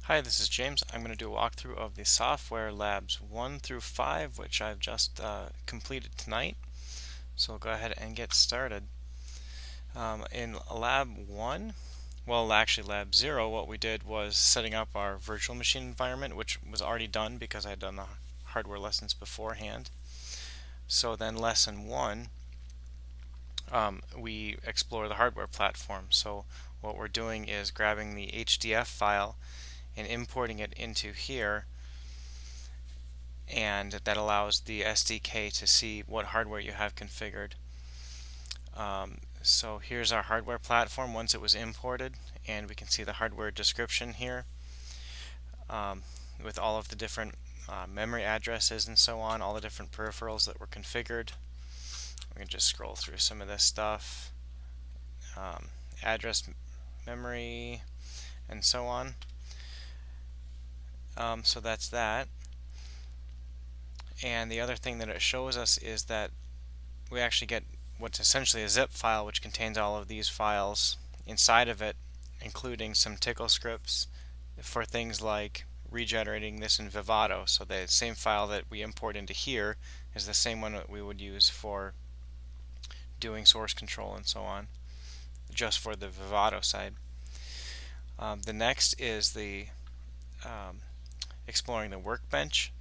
Hi, this is James. I'm going to do a walkthrough of the software labs 1 through 5, which I've just completed tonight. So we'll go ahead and get started. In lab 1, well actually lab 0, what we did was setting up our virtual machine environment, which was already done because I had done the hardware lessons beforehand. So then lesson 1, we explore the hardware platform. So what we're doing is grabbing the HDF file and importing it into here, and that allows the SDK to see what hardware you have configured. So here's our hardware platform once it was imported, and we can see the hardware description here with all of the different memory addresses and so on, all the different peripherals that were configured. We can just scroll through some of this stuff, address, memory, and so on. So that's that. And the other thing that it shows us is that we actually get what's essentially a zip file, which contains all of these files inside of it, including some tickle scripts for things like regenerating this in Vivado. So the same file that we import into here is the same one that we would use for doing source control and so on, just for the Vivado side. The next is the exploring the workbench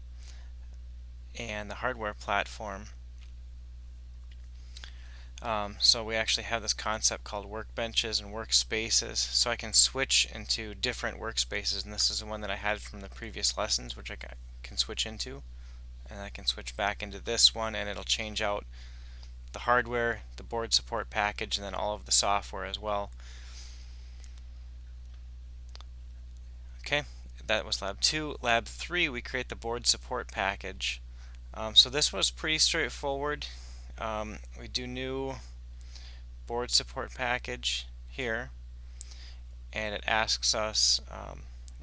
and the hardware platform. So we actually have this concept called workbenches and workspaces. So I can switch into different workspaces, and this is the one that I had from the previous lessons, which I can switch into. And I can switch back into this one, and it'll change out the hardware, the board support package, and then all of the software as well. Okay, that was lab 2. Lab 3, we create the board support package. So this was pretty straightforward. We do new board support package here, and it asks us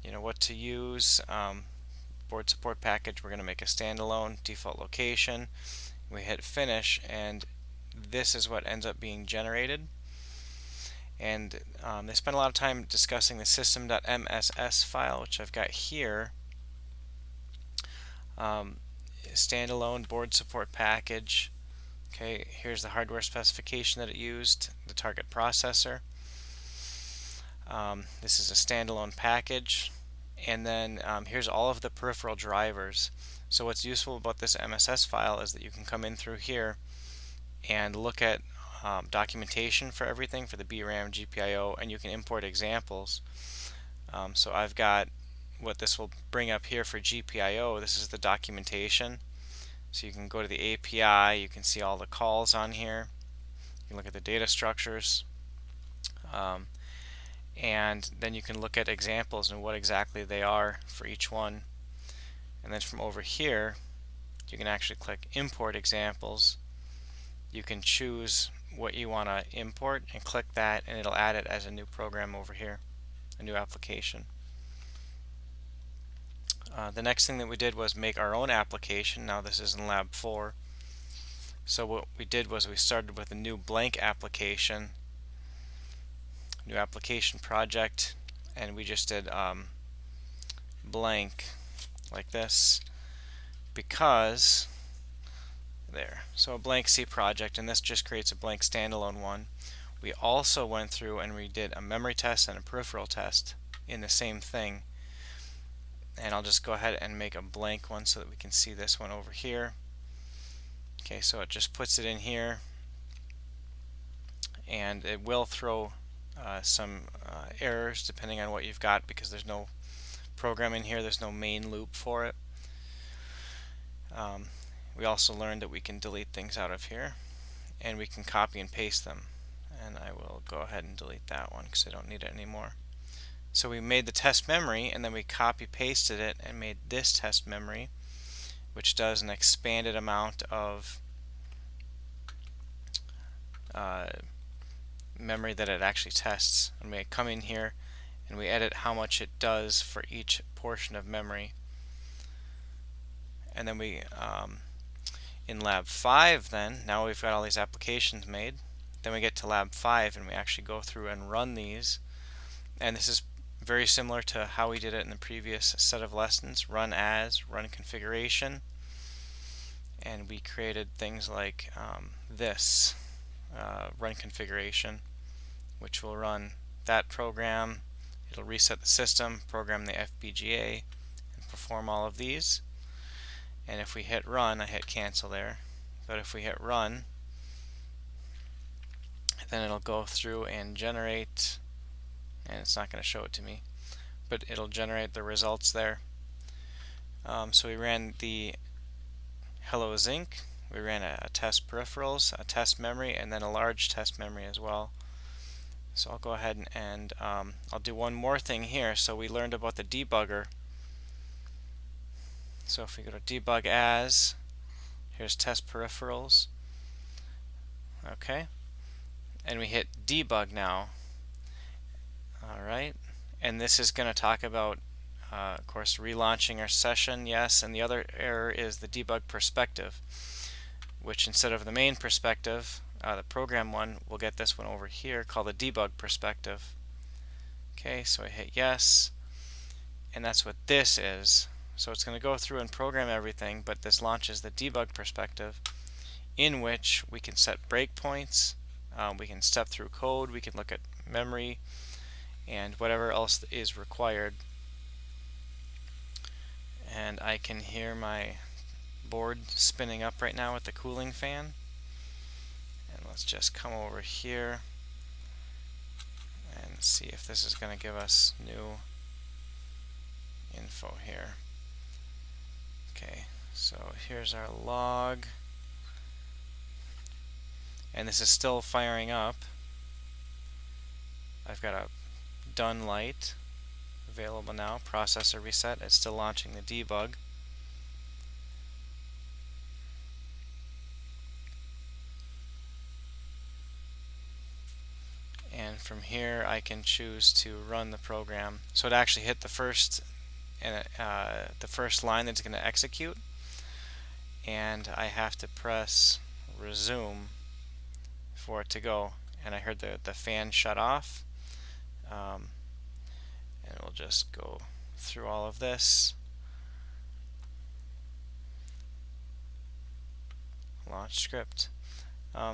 what to use. Board support package, we're going to make a standalone default location. We hit finish, and this is what ends up being generated. And they spent a lot of time discussing the system.mss file, which I've got here. Standalone board support package. Okay, here's the hardware specification that it used, the target processor. This is a standalone package, and then here's all of the peripheral drivers. So what's useful about this MSS file is that you can come in through here and look at documentation for everything for the BRAM, GPIO, and you can import examples. So I've got what this will bring up here for GPIO. This is the documentation. So you can go to the API, you can see all the calls on here, you can look at the data structures, and then you can look at examples and what exactly they are for each one. And then from over here, you can actually click import examples. You can choose what you want to import and click that, and it'll add it as a new program over here, a new application. The next thing that we did was make our own application. Now this is in lab 4. So what we did was we started with a new blank application, new application project, and we just did blank like this because there. So a blank C project, and this just creates a blank standalone one. We also went through and we did a memory test and a peripheral test in the same thing. And I'll just go ahead and make a blank one so that we can see this one over here. Okay, so it just puts it in here, and it will throw some errors depending on what you've got, because there's no program in here, there's no main loop for it. We also learned that we can delete things out of here, and we can copy and paste them. And I will go ahead and delete that one because I don't need it anymore. So we made the test memory, and then we copy pasted it and made this test memory, which does an expanded amount of memory that it actually tests. And we come in here and we edit how much it does for each portion of memory. And then we in lab 5, then now we've got all these applications made, then we get to lab 5 and we actually go through and run these, and this is very similar to how we did it in the previous set of lessons. Run as, run configuration, and we created things like this run configuration, which will run that program. It'll reset the system, program the FPGA, and perform all of these. And if we hit run, I hit cancel there, but if we hit run, then it'll go through and generate, and it's not going to show it to me, but it'll generate the results there. So we ran the hello Zinc, we ran a test peripherals, a test memory, and then a large test memory as well. So I'll go ahead and I'll do one more thing here. So we learned about the debugger. So if we go to debug as, here's test peripherals, okay, and we hit debug now. Alright, and this is going to talk about of course relaunching our session, yes, and the other error is the debug perspective, which instead of the main perspective, the program one, we'll get this one over here called the debug perspective. Okay, so I hit yes, and that's what this is. So it's going to go through and program everything, but this launches the debug perspective, in which we can set breakpoints, we can step through code, we can look at memory, and whatever else is required. And I can hear my board spinning up right now with the cooling fan. And let's just come over here and see if this is going to give us new info here. Okay, so here's our log, and this is still firing up. I've got a done light available now, processor reset. It's still launching the debug. And from here I can choose to run the program. So it actually hit the first line that's going to execute, and I have to press resume for it to go. And I heard the fan shut off. And we'll just go through all of this. Launch script.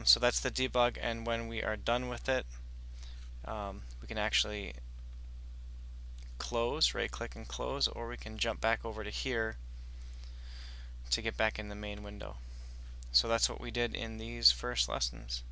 So that's the debug, and when we are done with it, we can actually close, right click and close, or we can jump back over to here to get back in the main window. So that's what we did in these first lessons.